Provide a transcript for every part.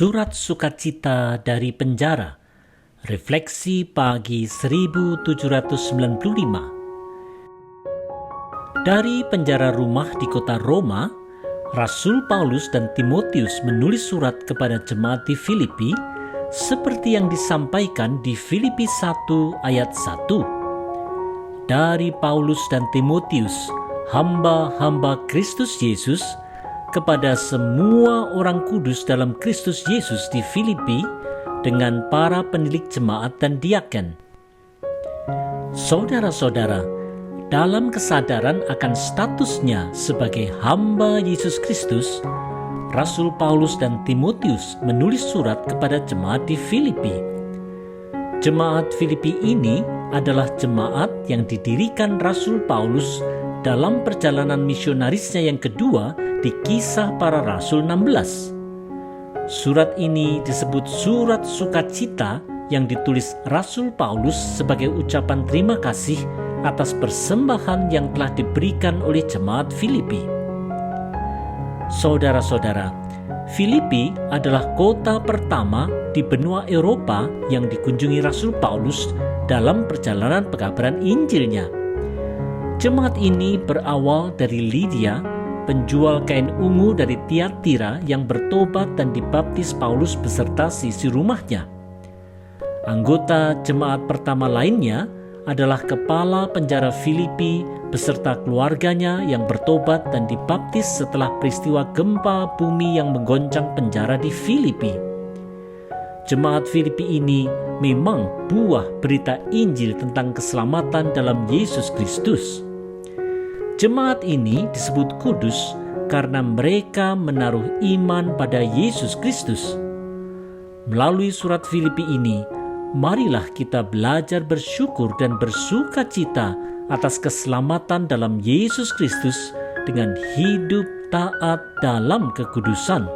Surat Sukacita dari Penjara. Refleksi pagi 1795. Dari penjara rumah di kota Roma, Rasul Paulus dan Timotius menulis surat kepada jemaat di Filipi seperti yang disampaikan di Filipi 1 ayat 1. Dari Paulus dan Timotius, hamba-hamba Kristus Yesus, kepada semua orang kudus dalam Kristus Yesus di Filipi dengan para penilik jemaat dan diaken. Saudara-saudara, dalam kesadaran akan statusnya sebagai hamba Yesus Kristus, Rasul Paulus dan Timotius menulis surat kepada jemaat di Filipi. Jemaat Filipi ini adalah jemaat yang didirikan Rasul Paulus dalam perjalanan misionarisnya yang kedua di Kisah Para Rasul 16. Surat ini disebut Surat Sukacita yang ditulis Rasul Paulus sebagai ucapan terima kasih atas persembahan yang telah diberikan oleh jemaat Filipi. Saudara-saudara, Filipi adalah kota pertama di benua Eropa yang dikunjungi Rasul Paulus dalam perjalanan pengabaran Injilnya. Jemaat ini berawal dari Lydia, penjual kain ungu dari Tiatira yang bertobat dan dibaptis Paulus beserta sisi rumahnya. Anggota jemaat pertama lainnya adalah kepala penjara Filipi beserta keluarganya yang bertobat dan dibaptis setelah peristiwa gempa bumi yang menggoncang penjara di Filipi. Jemaat Filipi ini memang buah berita Injil tentang keselamatan dalam Yesus Kristus. Jemaat ini disebut kudus karena mereka menaruh iman pada Yesus Kristus. Melalui surat Filipi ini, marilah kita belajar bersyukur dan bersukacita atas keselamatan dalam Yesus Kristus dengan hidup taat dalam kekudusan.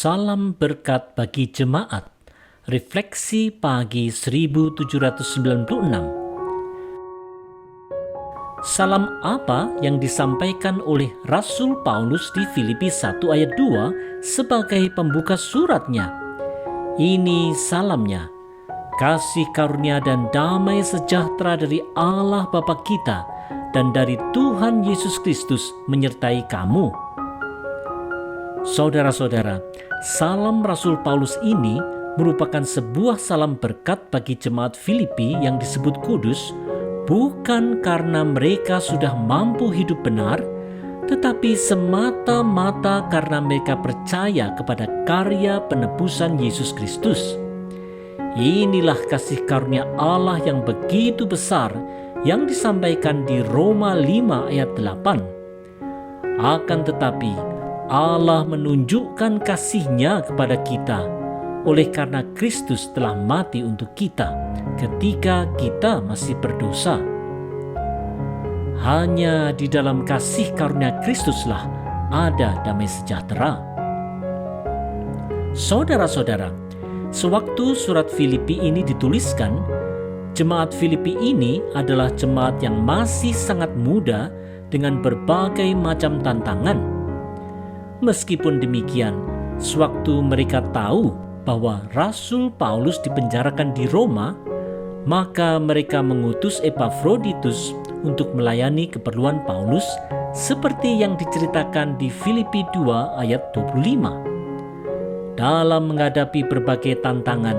Salam berkat bagi jemaat. Refleksi pagi 1796. Salam apa yang disampaikan oleh Rasul Paulus di Filipi 1 ayat 2 sebagai pembuka suratnya? Ini salamnya. Kasih karunia dan damai sejahtera dari Allah Bapa kita dan dari Tuhan Yesus Kristus menyertai kamu. Saudara-saudara, salam Rasul Paulus ini merupakan sebuah salam berkat bagi jemaat Filipi yang disebut kudus, bukan karena mereka sudah mampu hidup benar, tetapi semata-mata karena mereka percaya kepada karya penebusan Yesus Kristus. Inilah kasih karunia Allah yang begitu besar yang disampaikan di Roma 5 ayat 8. Akan tetapi, Allah menunjukkan kasih-Nya kepada kita oleh karena Kristus telah mati untuk kita ketika kita masih berdosa. Hanya di dalam kasih karunia Kristuslah ada damai sejahtera. Saudara-saudara, sewaktu surat Filipi ini dituliskan, jemaat Filipi ini adalah jemaat yang masih sangat muda dengan berbagai macam tantangan. Meskipun demikian, sewaktu mereka tahu bahwa Rasul Paulus dipenjarakan di Roma, maka mereka mengutus Epafroditus untuk melayani keperluan Paulus seperti yang diceritakan di Filipi 2 ayat 25. Dalam menghadapi berbagai tantangan,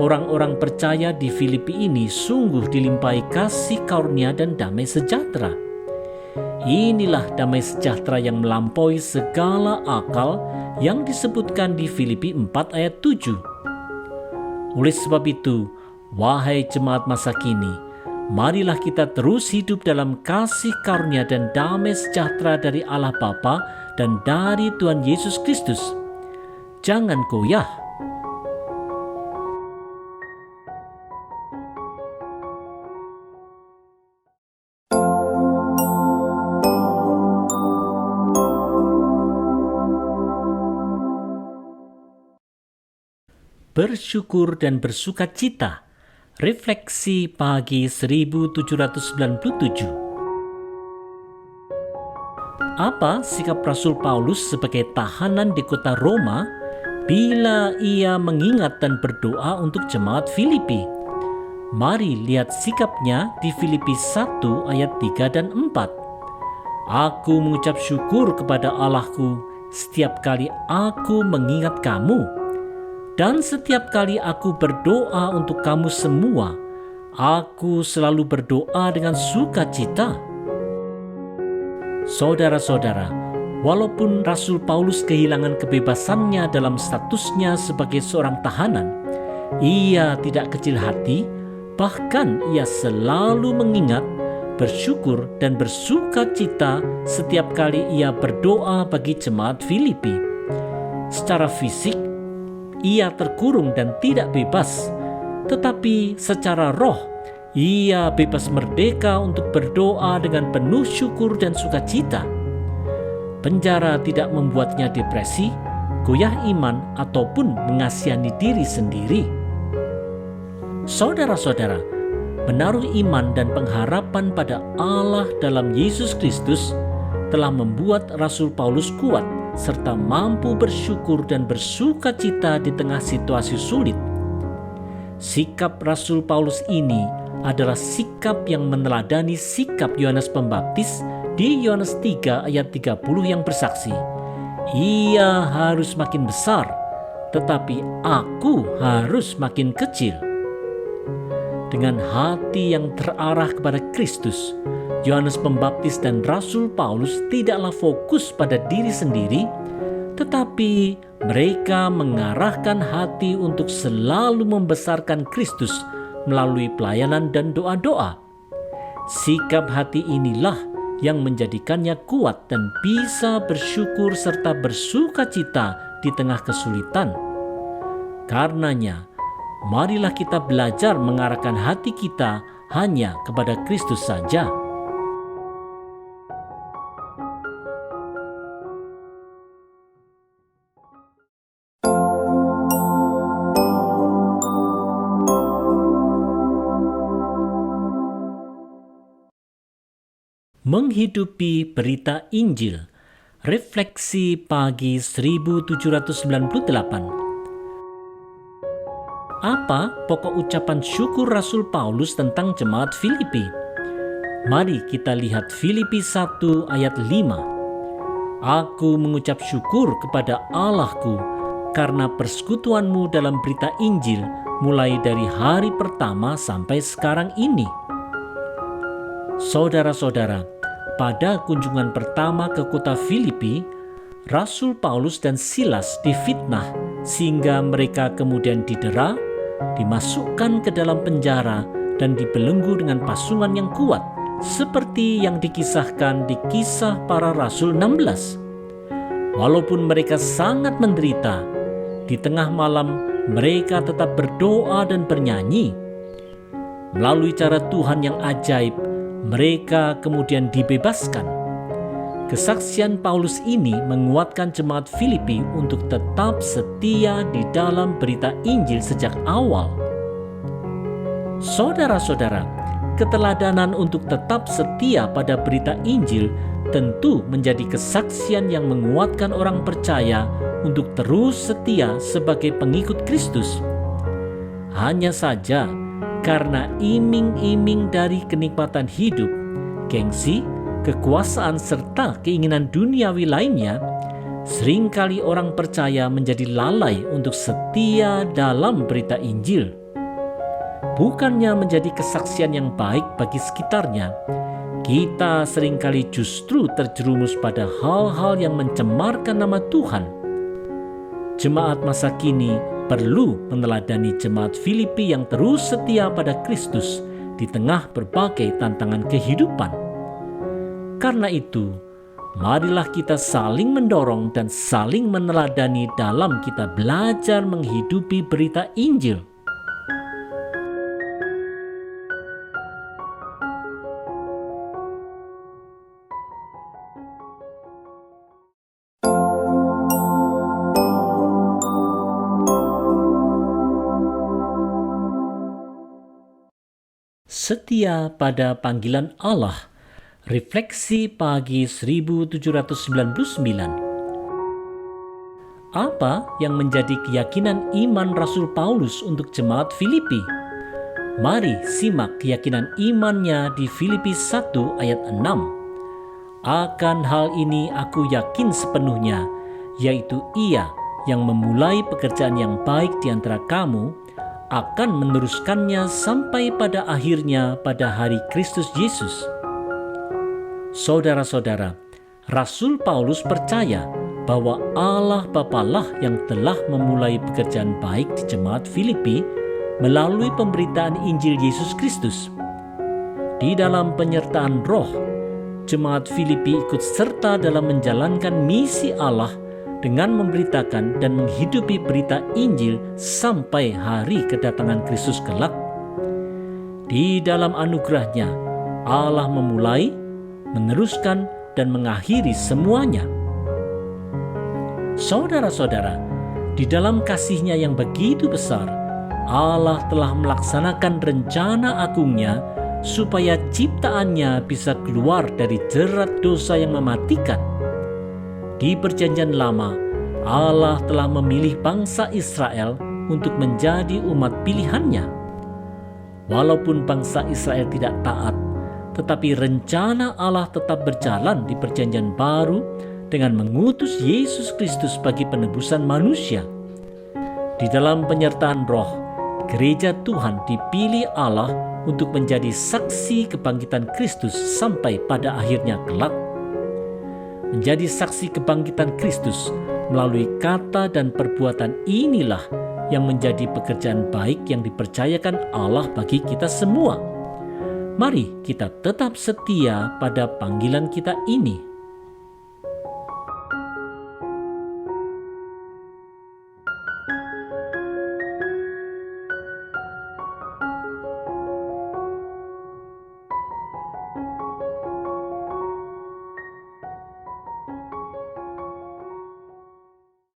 orang-orang percaya di Filipi ini sungguh dilimpahi kasih karunia dan damai sejahtera. Inilah damai sejahtera yang melampaui segala akal yang disebutkan di Filipi 4 ayat 7. Oleh sebab itu, wahai jemaat masa kini, marilah kita terus hidup dalam kasih karunia dan damai sejahtera dari Allah Bapa dan dari Tuhan Yesus Kristus. Jangan goyah. bersyukur dan bersukacita. Refleksi pagi 1797. Apa sikap Rasul Paulus sebagai tahanan di kota Roma bila ia mengingat dan berdoa untuk jemaat Filipi? Mari lihat sikapnya di Filipi 1 ayat 3 dan 4. Aku mengucap syukur kepada Allahku setiap kali aku mengingat kamu, dan setiap kali aku berdoa untuk kamu semua, aku selalu berdoa dengan sukacita. Saudara-saudara, walaupun Rasul Paulus kehilangan kebebasannya dalam statusnya sebagai seorang tahanan, ia tidak kecil hati, bahkan ia selalu mengingat, bersyukur dan bersukacita setiap kali ia berdoa bagi jemaat Filipi. Secara fisik, ia terkurung dan tidak bebas, tetapi secara roh, ia bebas merdeka untuk berdoa dengan penuh syukur dan sukacita. Penjara tidak membuatnya depresi, goyah iman, ataupun mengasihani diri sendiri. Saudara-saudara, menaruh iman dan pengharapan pada Allah dalam Yesus Kristus telah membuat Rasul Paulus kuat serta mampu bersyukur dan bersukacita di tengah situasi sulit. Sikap Rasul Paulus ini adalah sikap yang meneladani sikap Yohanes Pembaptis di Yohanes 3 ayat 30 yang bersaksi, "Ia harus makin besar, tetapi aku harus makin kecil." Dengan hati yang terarah kepada Kristus, Yohanes Pembaptis dan Rasul Paulus tidaklah fokus pada diri sendiri, tetapi mereka mengarahkan hati untuk selalu membesarkan Kristus melalui pelayanan dan doa-doa. Sikap hati inilah yang menjadikannya kuat dan bisa bersyukur serta bersukacita di tengah kesulitan. Karenanya, marilah kita belajar mengarahkan hati kita hanya kepada Kristus saja. Menghidupi berita Injil. Refleksi pagi 1798. Apa pokok ucapan syukur Rasul Paulus tentang jemaat Filipi? Mari kita lihat Filipi 1 ayat 5. Aku mengucap syukur kepada Allahku karena persekutuanmu dalam berita Injil mulai dari hari pertama sampai sekarang ini. Saudara-saudara, pada kunjungan pertama ke kota Filipi, Rasul Paulus dan Silas difitnah sehingga mereka kemudian didera, dimasukkan ke dalam penjara, dan dibelenggu dengan pasungan yang kuat, seperti yang dikisahkan di Kisah Para Rasul 16. Walaupun mereka sangat menderita, di tengah malam mereka tetap berdoa dan bernyanyi. Melalui cara Tuhan yang ajaib, mereka kemudian dibebaskan. Kesaksian Paulus ini menguatkan jemaat Filipi untuk tetap setia di dalam berita Injil sejak awal. Saudara-saudara, keteladanan untuk tetap setia pada berita Injil tentu menjadi kesaksian yang menguatkan orang percaya untuk terus setia sebagai pengikut Kristus. Hanya saja, karena iming-iming dari kenikmatan hidup, gengsi, kekuasaan, serta keinginan duniawi lainnya, seringkali orang percaya menjadi lalai untuk setia dalam berita Injil. Bukannya menjadi kesaksian yang baik bagi sekitarnya, kita seringkali justru terjerumus pada hal-hal yang mencemarkan nama Tuhan. Jemaat masa kini perlu meneladani jemaat Filipi yang terus setia pada Kristus di tengah berbagai tantangan kehidupan. Karena itu, marilah kita saling mendorong dan saling meneladani dalam kita belajar menghidupi berita Injil. setia pada panggilan Allah. Refleksi pagi 1799. Apa yang menjadi keyakinan iman Rasul Paulus untuk jemaat Filipi? Mari simak keyakinan imannya di Filipi 1 ayat 6. Akan hal ini aku yakin sepenuhnya, yaitu Ia yang memulai pekerjaan yang baik di antara kamu akan meneruskannya sampai pada akhirnya pada hari Kristus Yesus. Saudara-saudara, Rasul Paulus percaya bahwa Allah Bapalah yang telah memulai pekerjaan baik di jemaat Filipi melalui pemberitaan Injil Yesus Kristus. Di dalam penyertaan Roh, jemaat Filipi ikut serta dalam menjalankan misi Allah dengan memberitakan dan menghidupi berita Injil sampai hari kedatangan Kristus kelak. Di dalam anugerahnya, Allah memulai, meneruskan, dan mengakhiri semuanya. Saudara-saudara, di dalam kasih-Nya yang begitu besar, Allah telah melaksanakan rencana agungnya supaya ciptaannya bisa keluar dari jerat dosa yang mematikan. Di Perjanjian Lama, Allah telah memilih bangsa Israel untuk menjadi umat pilihan-Nya. Walaupun bangsa Israel tidak taat, tetapi rencana Allah tetap berjalan di Perjanjian Baru dengan mengutus Yesus Kristus bagi penebusan manusia. Di dalam penyertaan Roh, gereja Tuhan dipilih Allah untuk menjadi saksi kebangkitan Kristus sampai pada akhirnya kelak. Menjadi saksi kebangkitan Kristus melalui kata dan perbuatan inilah yang menjadi pekerjaan baik yang dipercayakan Allah bagi kita semua. Mari kita tetap setia pada panggilan kita ini.